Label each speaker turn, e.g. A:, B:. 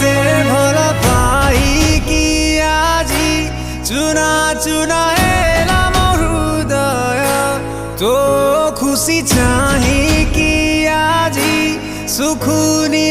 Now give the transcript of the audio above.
A: তে ভরা পাইকি আজি চুনা চুনা হেলা মোৰ হৃদয় তো খুচি চাহিকি আজি সুখুনি